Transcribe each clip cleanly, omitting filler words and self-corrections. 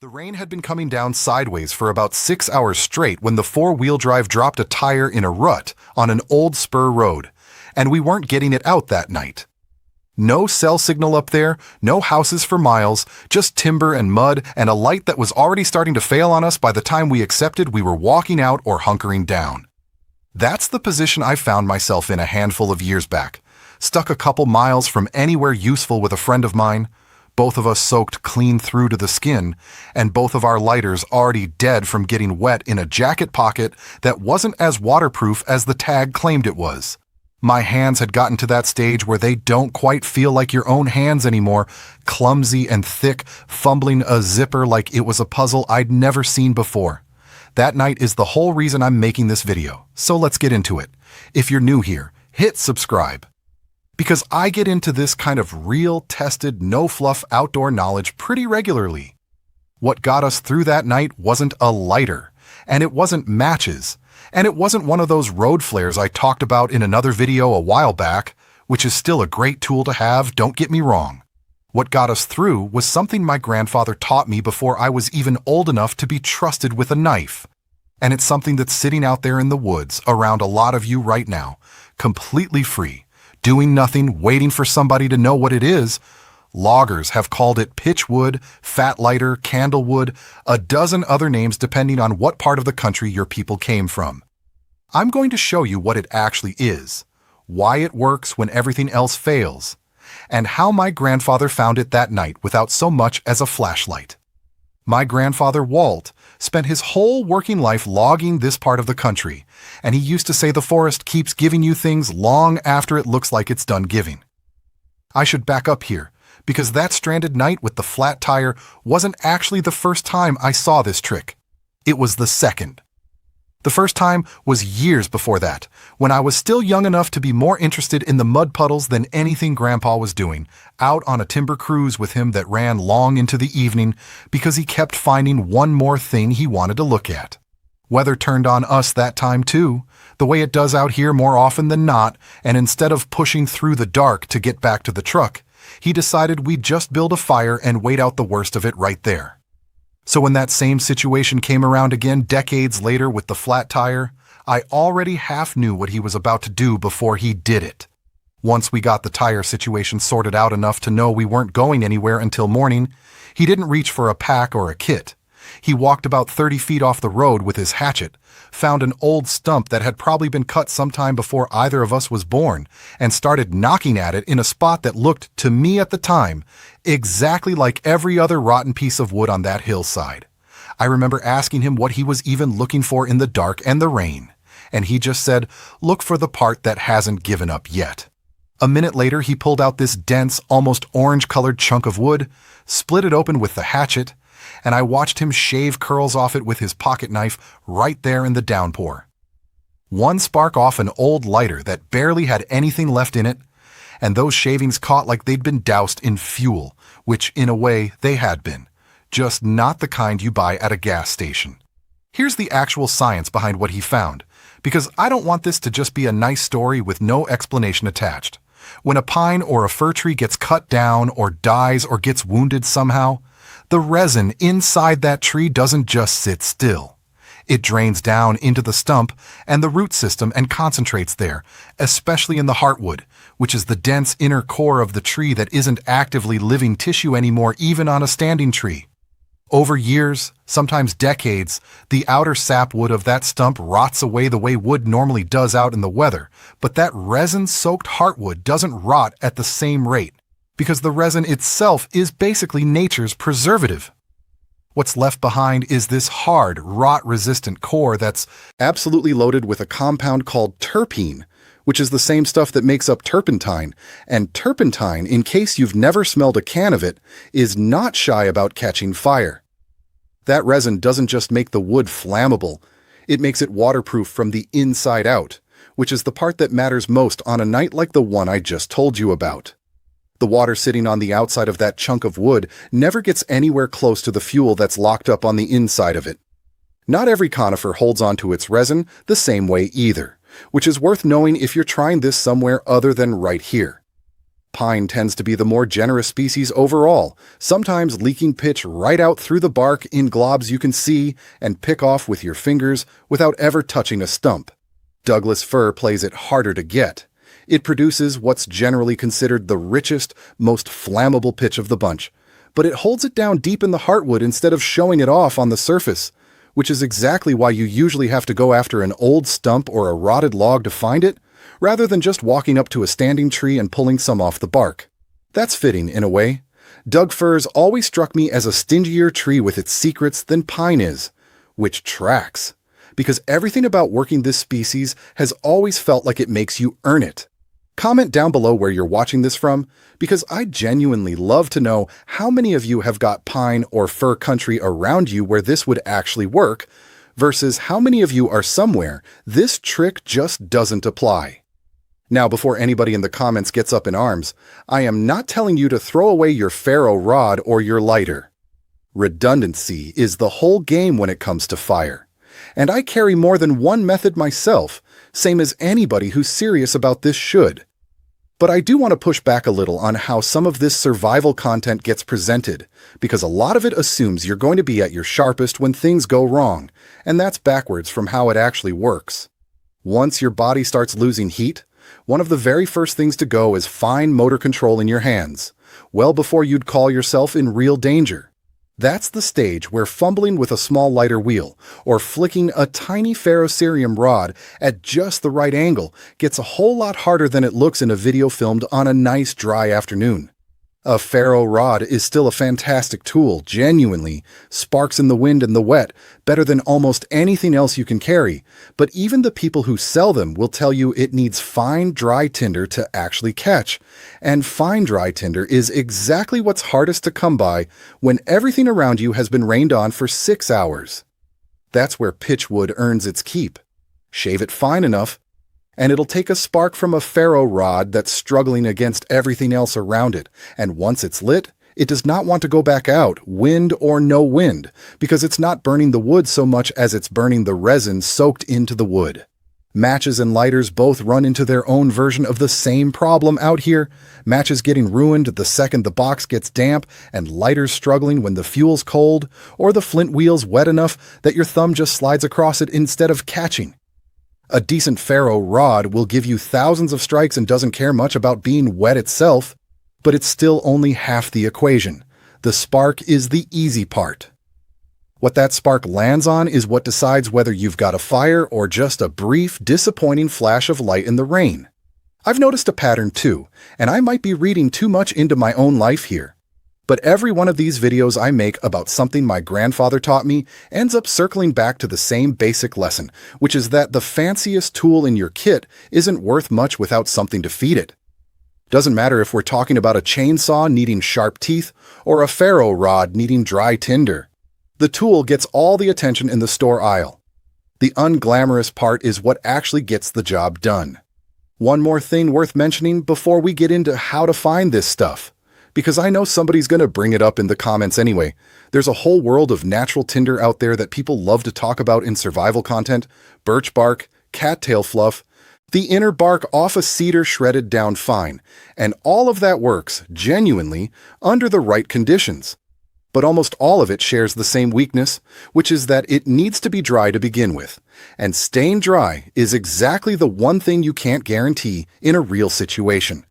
The rain had been coming down sideways for about 6 hours straight when the four-wheel drive dropped a tire in a rut on an old spur road, and we weren't getting it out that night. No cell signal up there, no houses for miles, just timber and mud and a light that was already starting to fail on us by the time we accepted we were walking out or hunkering down. That's the position I found myself in a handful of years back, stuck a couple miles from anywhere useful with a friend of mine, both of us soaked clean through to the skin, and both of our lighters already dead from getting wet in a jacket pocket that wasn't as waterproof as the tag claimed it was. My hands had gotten to that stage where they don't quite feel like your own hands anymore, clumsy and thick, fumbling a zipper like it was a puzzle I'd never seen before. That night is the whole reason I'm making this video, so let's get into it. If you're new here, hit subscribe. Because I get into this kind of real, tested, no-fluff outdoor knowledge pretty regularly. What got us through that night wasn't a lighter, and it wasn't matches, and it wasn't one of those road flares I talked about in another video a while back, which is still a great tool to have, don't get me wrong. What got us through was something my grandfather taught me before I was even old enough to be trusted with a knife. And it's something that's sitting out there in the woods around a lot of you right now, completely free. Doing nothing, waiting for somebody to know what it is. Loggers have called it pitchwood, fat lighter, candlewood, a dozen other names depending on what part of the country your people came from. I'm going to show you what it actually is, why it works when everything else fails, and how my grandfather found it that night without so much as a flashlight. My grandfather, Walt, spent his whole working life logging this part of the country, and he used to say the forest keeps giving you things long after it looks like it's done giving. I should back up here, because that stranded night with the flat tire wasn't actually the first time I saw this trick. It was the second. The first time was years before that, when I was still young enough to be more interested in the mud puddles than anything Grandpa was doing, out on a timber cruise with him that ran long into the evening because he kept finding one more thing he wanted to look at. Weather turned on us that time too, the way it does out here more often than not, and instead of pushing through the dark to get back to the truck, he decided we'd just build a fire and wait out the worst of it right there. So when that same situation came around again decades later with the flat tire, I already half knew what he was about to do before he did it. Once we got the tire situation sorted out enough to know we weren't going anywhere until morning, he didn't reach for a pack or a kit. He walked about 30 feet off the road with his hatchet, found an old stump that had probably been cut sometime before either of us was born, and started knocking at it in a spot that looked, to me at the time, exactly like every other rotten piece of wood on that hillside. I remember asking him what he was even looking for in the dark and the rain, and he just said, "Look for the part that hasn't given up yet." A minute later, he pulled out this dense, almost orange-colored chunk of wood, split it open with the hatchet, and I watched him shave curls off it with his pocket knife right there in the downpour. One spark off an old lighter that barely had anything left in it, and those shavings caught like they'd been doused in fuel, which in a way they had been, just not the kind you buy at a gas station. Here's the actual science behind what he found, because I don't want this to just be a nice story with no explanation attached. When a pine or a fir tree gets cut down or dies or gets wounded somehow, the resin inside that tree doesn't just sit still. It drains down into the stump and the root system and concentrates there, especially in the heartwood, which is the dense inner core of the tree that isn't actively living tissue anymore even on a standing tree. Over years, sometimes decades, the outer sapwood of that stump rots away the way wood normally does out in the weather, but that resin-soaked heartwood doesn't rot at the same rate, because the resin itself is basically nature's preservative. What's left behind is this hard, rot-resistant core that's absolutely loaded with a compound called terpene, which is the same stuff that makes up turpentine. And turpentine, in case you've never smelled a can of it, is not shy about catching fire. That resin doesn't just make the wood flammable, it makes it waterproof from the inside out, which is the part that matters most on a night like the one I just told you about. The water sitting on the outside of that chunk of wood never gets anywhere close to the fuel that's locked up on the inside of it. Not every conifer holds onto its resin the same way either, which is worth knowing if you're trying this somewhere other than right here. Pine tends to be the more generous species overall, sometimes leaking pitch right out through the bark in globs you can see and pick off with your fingers without ever touching a stump. Douglas fir plays it harder to get. It produces what's generally considered the richest, most flammable pitch of the bunch, but it holds it down deep in the heartwood instead of showing it off on the surface, which is exactly why you usually have to go after an old stump or a rotted log to find it, rather than just walking up to a standing tree and pulling some off the bark. That's fitting, in a way. Doug firs always struck me as a stingier tree with its secrets than pine is, which tracks, because everything about working this species has always felt like it makes you earn it. Comment down below where you're watching this from, because I genuinely love to know how many of you have got pine or fir country around you where this would actually work, versus how many of you are somewhere this trick just doesn't apply. Now, before anybody in the comments gets up in arms, I am not telling you to throw away your ferro rod or your lighter. Redundancy is the whole game when it comes to fire. And I carry more than one method myself, same as anybody who's serious about this should. But I do want to push back a little on how some of this survival content gets presented, because a lot of it assumes you're going to be at your sharpest when things go wrong, and that's backwards from how it actually works. Once your body starts losing heat, one of the very first things to go is fine motor control in your hands, well before you'd call yourself in real danger. That's the stage where fumbling with a small lighter wheel or flicking a tiny ferrocerium rod at just the right angle gets a whole lot harder than it looks in a video filmed on a nice dry afternoon. A ferro rod is still a fantastic tool, genuinely, sparks in the wind and the wet, better than almost anything else you can carry, but even the people who sell them will tell you it needs fine dry tinder to actually catch, and fine dry tinder is exactly what's hardest to come by when everything around you has been rained on for 6 hours. That's where pitchwood earns its keep. Shave it fine enough, and it'll take a spark from a ferro rod that's struggling against everything else around it, and once it's lit, it does not want to go back out, wind or no wind, because it's not burning the wood so much as it's burning the resin soaked into the wood. Matches and lighters both run into their own version of the same problem out here, matches getting ruined the second the box gets damp, and lighters struggling when the fuel's cold, or the flint wheel's wet enough that your thumb just slides across it instead of catching. A decent ferro rod will give you thousands of strikes and doesn't care much about being wet itself, but it's still only half the equation. The spark is the easy part. What that spark lands on is what decides whether you've got a fire or just a brief, disappointing flash of light in the rain. I've noticed a pattern too, and I might be reading too much into my own life here. But every one of these videos I make about something my grandfather taught me ends up circling back to the same basic lesson, which is that the fanciest tool in your kit isn't worth much without something to feed it. Doesn't matter if we're talking about a chainsaw needing sharp teeth or a ferro rod needing dry tinder. The tool gets all the attention in the store aisle. The unglamorous part is what actually gets the job done. One more thing worth mentioning before we get into how to find this stuff, because I know somebody's going to bring it up in the comments anyway. There's a whole world of natural tinder out there that people love to talk about in survival content: birch bark, cattail fluff, the inner bark off a cedar shredded down fine, and all of that works, genuinely, under the right conditions. But almost all of it shares the same weakness, which is that it needs to be dry to begin with, and staying dry is exactly the one thing you can't guarantee in a real situation.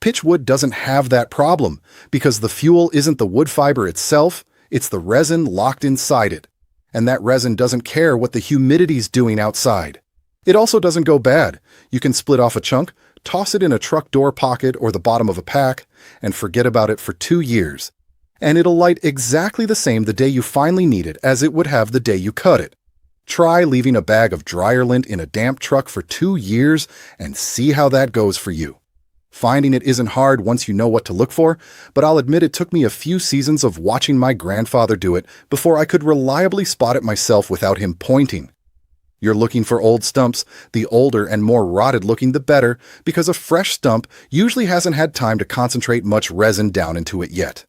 Pitchwood doesn't have that problem, because the fuel isn't the wood fiber itself, it's the resin locked inside it. And that resin doesn't care what the humidity's doing outside. It also doesn't go bad. You can split off a chunk, toss it in a truck door pocket or the bottom of a pack, and forget about it for 2 years. And it'll light exactly the same the day you finally need it as it would have the day you cut it. Try leaving a bag of dryer lint in a damp truck for 2 years and see how that goes for you. Finding it isn't hard once you know what to look for, but I'll admit it took me a few seasons of watching my grandfather do it before I could reliably spot it myself without him pointing. You're looking for old stumps, the older and more rotted looking the better, because a fresh stump usually hasn't had time to concentrate much resin down into it yet.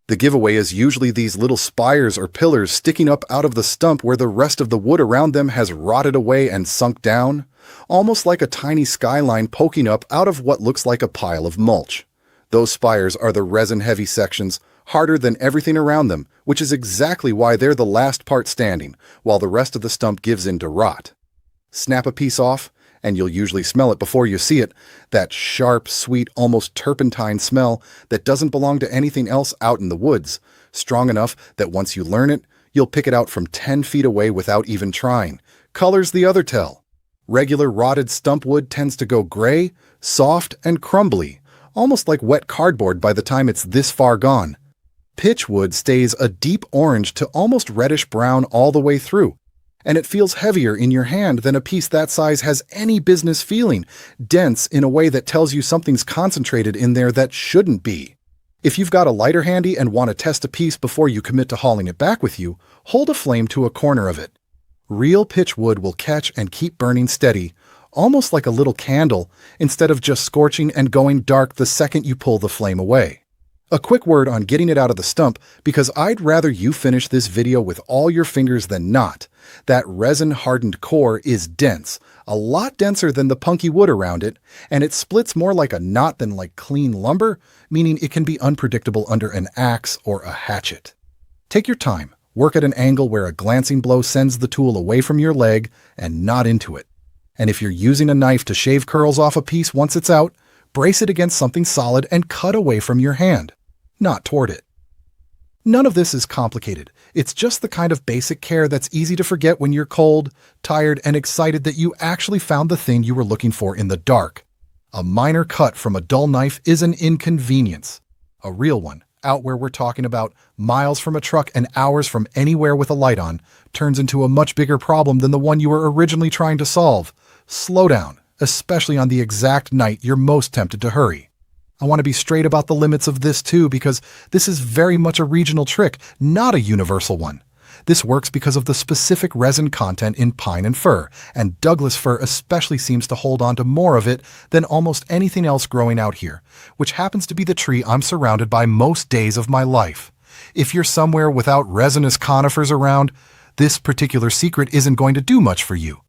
The giveaway is usually these little spires or pillars sticking up out of the stump where the rest of the wood around them has rotted away and sunk down, almost like a tiny skyline poking up out of what looks like a pile of mulch. Those spires are the resin-heavy sections, harder than everything around them, which is exactly why they're the last part standing, while the rest of the stump gives in to rot. Snap a piece off, and you'll usually smell it before you see it, that sharp, sweet, almost turpentine smell that doesn't belong to anything else out in the woods, strong enough that once you learn it, you'll pick it out from 10 feet away without even trying. Color's the other tell. Regular rotted stump wood tends to go gray, soft, and crumbly, almost like wet cardboard by the time it's this far gone. Pitch wood stays a deep orange to almost reddish brown all the way through, and it feels heavier in your hand than a piece that size has any business feeling, dense in a way that tells you something's concentrated in there that shouldn't be. If you've got a lighter handy and want to test a piece before you commit to hauling it back with you, hold a flame to a corner of it. Real pitch wood will catch and keep burning steady, almost like a little candle, instead of just scorching and going dark the second you pull the flame away. A quick word on getting it out of the stump, because I'd rather you finish this video with all your fingers than not. That resin-hardened core is dense, a lot denser than the punky wood around it, and it splits more like a knot than like clean lumber, meaning it can be unpredictable under an axe or a hatchet. Take your time, work at an angle where a glancing blow sends the tool away from your leg and not into it. And if you're using a knife to shave curls off a piece once it's out, brace it against something solid and cut away from your hand, not toward it. None of this is complicated. It's just the kind of basic care that's easy to forget when you're cold, tired, and excited that you actually found the thing you were looking for in the dark. A minor cut from a dull knife is an inconvenience. A real one, out where we're talking about miles from a truck and hours from anywhere with a light on, turns into a much bigger problem than the one you were originally trying to solve. Slow down, especially on the exact night you're most tempted to hurry. I want to be straight about the limits of this too, because this is very much a regional trick, not a universal one. This works because of the specific resin content in pine and fir, and Douglas fir especially seems to hold on to more of it than almost anything else growing out here, which happens to be the tree I'm surrounded by most days of my life. If you're somewhere without resinous conifers around, this particular secret isn't going to do much for you.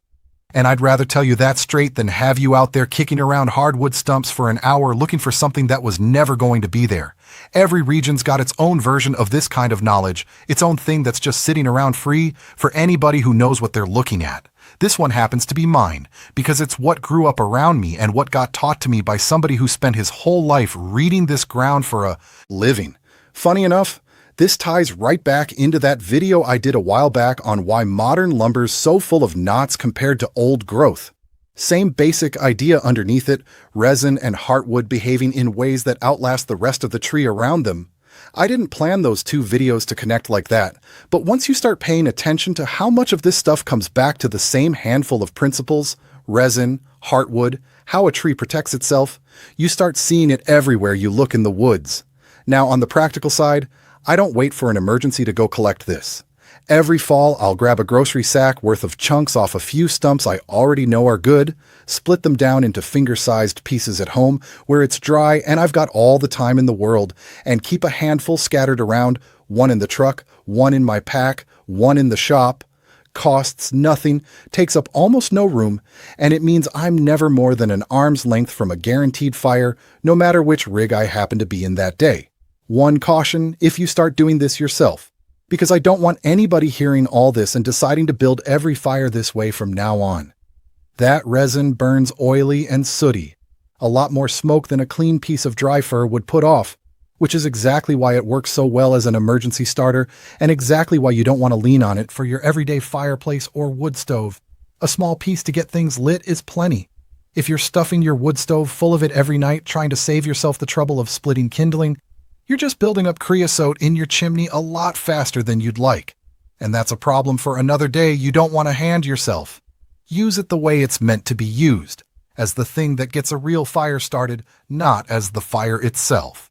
And I'd rather tell you that straight than have you out there kicking around hardwood stumps for an hour looking for something that was never going to be there. Every region's got its own version of this kind of knowledge, its own thing that's just sitting around free for anybody who knows what they're looking at. This one happens to be mine, because it's what grew up around me and what got taught to me by somebody who spent his whole life reading this ground for a living. Funny enough, this ties right back into that video I did a while back on why modern lumber's so full of knots compared to old growth. Same basic idea underneath it, resin and heartwood behaving in ways that outlast the rest of the tree around them. I didn't plan those two videos to connect like that, but once you start paying attention to how much of this stuff comes back to the same handful of principles, resin, heartwood, how a tree protects itself, you start seeing it everywhere you look in the woods. Now, on the practical side, I don't wait for an emergency to go collect this. Every fall, I'll grab a grocery sack worth of chunks off a few stumps I already know are good, split them down into finger-sized pieces at home where it's dry and I've got all the time in the world, and keep a handful scattered around, one in the truck, one in my pack, one in the shop. Costs nothing, takes up almost no room, and it means I'm never more than an arm's length from a guaranteed fire, no matter which rig I happen to be in that day. One caution if you start doing this yourself, because I don't want anybody hearing all this and deciding to build every fire this way from now on. That resin burns oily and sooty, a lot more smoke than a clean piece of dry fir would put off, which is exactly why it works so well as an emergency starter and exactly why you don't want to lean on it for your everyday fireplace or wood stove. A small piece to get things lit is plenty. If you're stuffing your wood stove full of it every night trying to save yourself the trouble of splitting kindling, you're just building up creosote in your chimney a lot faster than you'd like. And that's a problem for another day you don't want to hand yourself. Use it the way it's meant to be used, as the thing that gets a real fire started, not as the fire itself.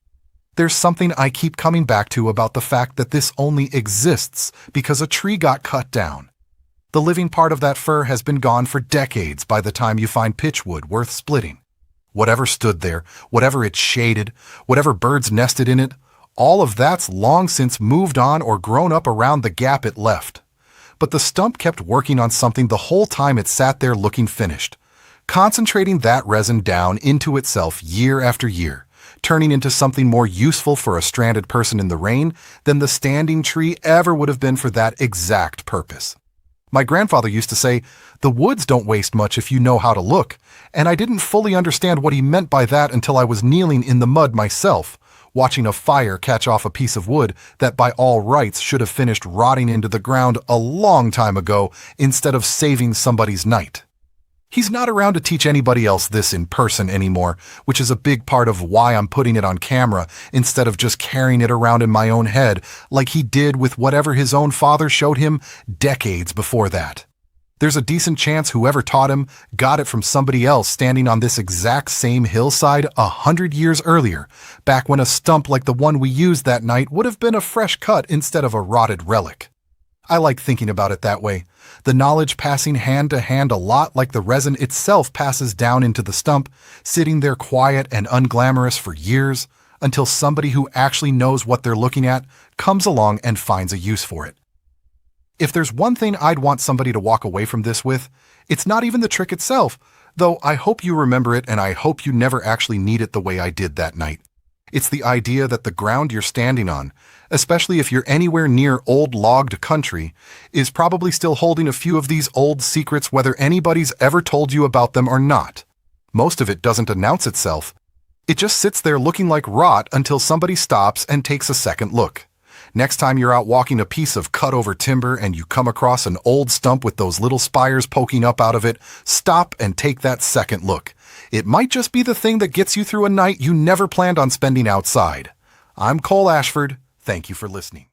There's something I keep coming back to about the fact that this only exists because a tree got cut down. The living part of that fir has been gone for decades by the time you find pitchwood worth splitting. Whatever stood there, whatever it shaded, whatever birds nested in it, all of that's long since moved on or grown up around the gap it left. But the stump kept working on something the whole time it sat there looking finished, concentrating that resin down into itself year after year, turning into something more useful for a stranded person in the rain than the standing tree ever would have been for that exact purpose. My grandfather used to say, "The woods don't waste much if you know how to look," and I didn't fully understand what he meant by that until I was kneeling in the mud myself, watching a fire catch off a piece of wood that by all rights should have finished rotting into the ground a long time ago instead of saving somebody's night. He's not around to teach anybody else this in person anymore, which is a big part of why I'm putting it on camera instead of just carrying it around in my own head like he did with whatever his own father showed him decades before that. There's a decent chance whoever taught him got it from somebody else standing on this exact same hillside 100 years earlier, back when a stump like the one we used that night would have been a fresh cut instead of a rotted relic. I like thinking about it that way, the knowledge passing hand to hand a lot like the resin itself passes down into the stump, sitting there quiet and unglamorous for years, until somebody who actually knows what they're looking at comes along and finds a use for it. If there's one thing I'd want somebody to walk away from this with, it's not even the trick itself, though I hope you remember it and I hope you never actually need it the way I did that night. It's the idea that the ground you're standing on, especially if you're anywhere near old logged country, is probably still holding a few of these old secrets whether anybody's ever told you about them or not. Most of it doesn't announce itself. It just sits there looking like rot until somebody stops and takes a second look. Next time you're out walking a piece of cut-over timber and you come across an old stump with those little spires poking up out of it, stop and take that second look. It might just be the thing that gets you through a night you never planned on spending outside. I'm Cole Ashford. Thank you for listening.